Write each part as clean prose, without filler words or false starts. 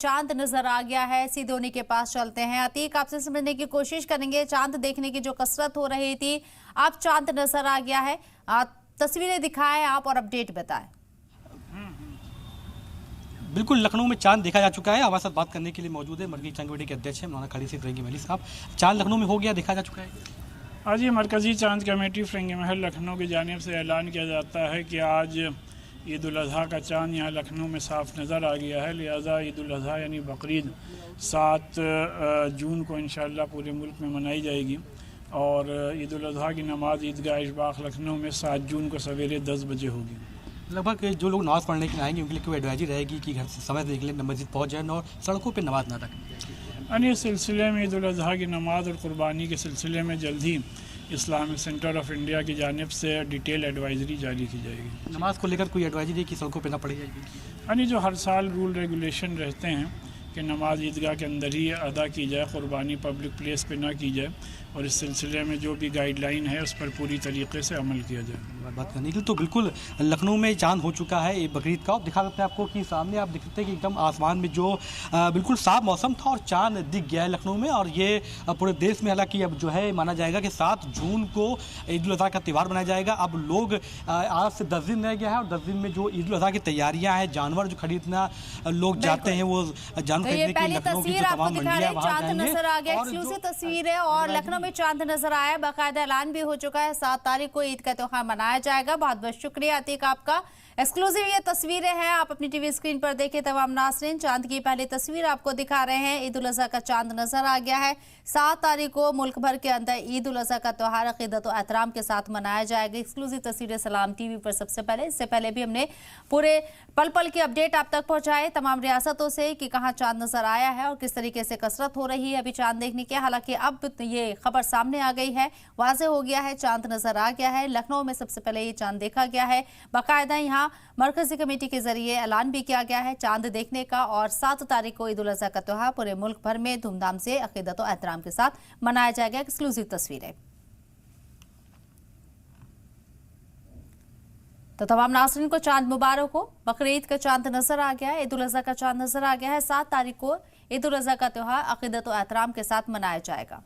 चांद नजर आ गया है। सीधे उन्हीं के पास चलते हैं। अतीक, आपसे समझने की कोशिश करेंगे, चांद देखने की जो कसरत हो रही थी, अब चांद नजर आ गया है। तस्वीरें दिखाएं आप और अपडेट बताएं। बिल्कुल, लखनऊ में चांद देखा जा चुका है। हमारे साथ बात करने के लिए मौजूद है मरकजी चांद कमेटी के अध्यक्ष हैं मौलाना खालिद फिरंगी महली साहब। चांद लखनऊ में हो गया, देखा जा चुका है। आज ये मरकजी चांद कमेटी फिरंगी महल लखनऊ की जानिब से ऐलान किया जाता है कि आज ईद उल अज़हा का चांद यहाँ लखनऊ में साफ नज़र आ गया है। लिहाजा ईद उल अज़हा यानी बकरीद 7 जून को इंशाअल्लाह पूरे मुल्क में मनाई जाएगी और ईद उल अज़हा की नमाज ईदगाह इशबाक लखनऊ में 7 जून को सवेरे 10 बजे होगी। लगभग जो लोग नमाज़ पढ़ने के लिए आएंगे उनके लिए कोई एडवाइजरी रहेगी कि घर से समय से निकले, मस्जिद पहुँच जाए और सड़कों पर नमाज ना रखें। इस सिलसिले में ईद उल अज़हा की नमाज और कुर्बानी के सिलसिले में जल्द ही इस्लामिक सेंटर ऑफ इंडिया की जानिब से डिटेल एडवाइजरी जारी की जाएगी। नमाज को लेकर कोई एडवाइजरी की सड़कों पे ना पड़ी जाएगी। जो हर साल रूल रेगुलेशन रहते हैं कि नमाज ईदगाह के अंदर ही अदा की जाए, कुर्बानी पब्लिक प्लेस पे ना की जाए और इस सिलसिले में जो भी गाइडलाइन है उस पर पूरी तरीके से अमल किया जाए। बात करने के लिए तो बिल्कुल लखनऊ में चांद हो चुका है। ये बकरीद का दिखा सकते हैं आपको कि सामने आप देख सकते हैं कि एकदम आसमान में जो बिल्कुल साफ मौसम था और चांद दिख गया है लखनऊ में। और ये पूरे देश में हालांकि अब जो है माना जाएगा कि 7 जून को ईद उल अज़हा का त्यौहार मनाया जाएगा। अब लोग आज से 10 दिन रह गया है और 10 दिन में जो ईद उल अज़हा की तैयारियां हैं, जानवर जो खरीदना लोग जाते हैं वो जानवर खरीदने की लखनऊ की जो तमाम मंडियां वहां नजर आ गया। एक्सक्लूसिव तस्वीर है और लखनऊ में चांद नजर आया। बाकायदा ऐलान भी हो चुका है 7 तारीख को ईद का त्योहार मनाया जाएगा। बहुत बहुत शुक्रिया अतीक आपका। एक्सक्लूसिव ये तस्वीरें हैं, आप अपनी टीवी स्क्रीन पर देखें। तमाम नाज़रीन, चांद की पहली तस्वीर आपको दिखा रहे हैं। ईद उल अज़हा का चांद नजर आ गया है। 7 तारीख को मुल्क भर के अंदर ईद उल अज़हा का त्योहार अक़ीदत और एहतराम के साथ मनाया जाएगा। एक्सक्लूसिव तस्वीरें सलाम टीवी पर सबसे पहले, इससे पहले भी हमने पूरे पल पल की अपडेट आप तक पहुंचाए तमाम रियासतों से कि कहाँ चांद नजर आया है और किस तरीके से कसरत हो रही है अभी चांद देखने की। हालांकि अब ये खबर सामने आ गई है, वाज़े हो गया है, चांद नजर आ गया है। लखनऊ में सबसे पहले ये चांद देखा गया है। बाकायदा यहाँ मरकजी कमेटी के जरिए ऐलान भी किया गया है चांद देखने का और 7 तारीख को ईद उल अज़हा का त्योहार पूरे मुल्क भर में धूमधाम से अक़ीदत और एहतराम के साथ मनाया जाएगा। एक्सक्लूसिव तस्वीरें। तो तमाम नाज़रीन को चांद मुबारक हो। बकरीद का चांद नजर आ गया है, ईद उल अज़हा का चांद नजर आ गया है। 7 तारीख को ईद उल अज़हा का त्योहार अक़ीदत और एहतराम के साथ मनाया जाएगा।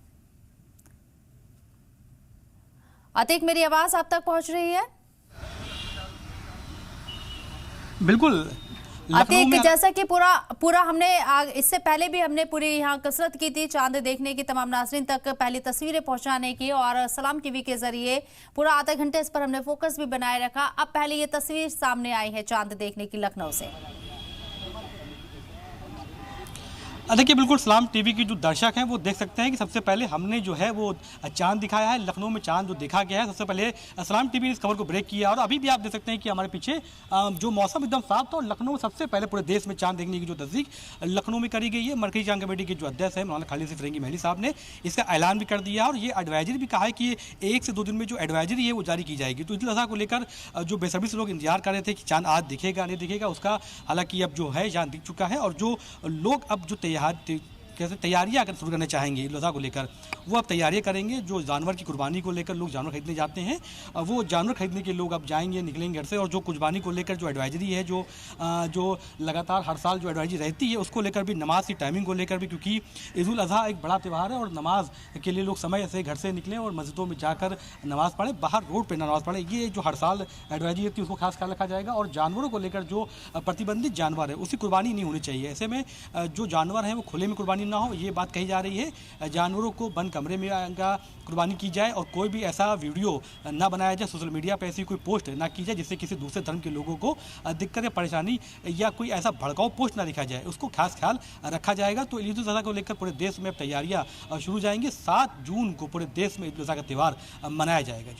अतीक, मेरी आवाज आप तक पहुंच रही है? बिल्कुल। अतीक, जैसा कि पूरा हमने इससे पहले भी हमने पूरी यहाँ कसरत की थी चांद देखने की, तमाम नाज़रीन तक पहली तस्वीरें पहुंचाने की और सलाम टीवी के जरिए पूरा आधा घंटे इस पर हमने फोकस भी बनाए रखा। अब पहले ये तस्वीर सामने आई है चांद देखने की लखनऊ से। देखिए, बिल्कुल सलाम टीवी की जो दर्शक हैं वो देख सकते हैं कि सबसे पहले हमने जो है वो चांद दिखाया है। लखनऊ में चांद जो देखा गया है, सबसे पहले सलाम टीवी ने इस खबर को ब्रेक किया और अभी भी आप देख सकते हैं कि हमारे पीछे जो मौसम एकदम साफ था और लखनऊ सबसे पहले पूरे देश में चांद देखने की जो तस्दीक लखनऊ में करी गई है। मरकजी चांद कमेटी के जो अध्यक्ष हैं मौलाना खालिद फिरंगी महली साहब ने इसका ऐलान भी कर दिया और ये एडवाइजरी भी कहा है कि 1 से 2 दिन में जो एडवाइजरी है वो जारी की जाएगी। तो ईद उल अज़हा को लेकर जो बेसब्री से लोग इंतजार कर रहे थे कि चांद आज दिखेगा नहीं दिखेगा, उसका हालांकि अब जो है चांद दिख चुका है। और जो लोग अब जो कैसे तैयारियां अगर शुरू करना चाहेंगे ईद उल अज़हा को लेकर, वो अब तैयारियां करेंगे। जो जानवर की कुर्बानी को लेकर लोग जानवर खरीदने जाते हैं, वो जानवर खरीदने के लोग अब जाएंगे, निकलेंगे घर से। और जो कुर्बानी को लेकर जो एडवाइजरी है, जो लगातार हर साल जो एडवाइजरी रहती है उसको लेकर भी, नमाज की टाइमिंग को लेकर भी, क्योंकि ईद उल अज़हा एक बड़ा त्यौहार है और नमाज के लिए लोग समय से घर से निकलें और मस्जिदों में जाकर नमाज़ पढ़ें, बाहर रोड पर नमाज़ पढ़ें। ये जो हर साल एडवाइजरी रहती है उसको खास ख्याल रखा जाएगा। और जानवरों को लेकर जो प्रतिबंधित जानवर है उसकी कुर्बानी नहीं होनी चाहिए। ऐसे में जो जानवर हैं वो खुले में कुर्बानी ना हो, ये बात कही जा रही है। जानवरों को बंद कमरे में कुर्बानी की जाए और कोई भी ऐसा वीडियो ना बनाया जाए, सोशल मीडिया पर ऐसी कोई पोस्ट ना की जाए जिससे किसी दूसरे धर्म के लोगों को दिक्कत या परेशानी या कोई ऐसा भड़काऊ पोस्ट ना लिखा जाए, उसको खास ख्याल रखा जाएगा। तो ईद उल अज़हा को लेकर पूरे देश में अब तैयारियां शुरू जाएंगी। 7 जून को पूरे देश में ईद उल अज़हा का त्यौहार मनाया जाएगा।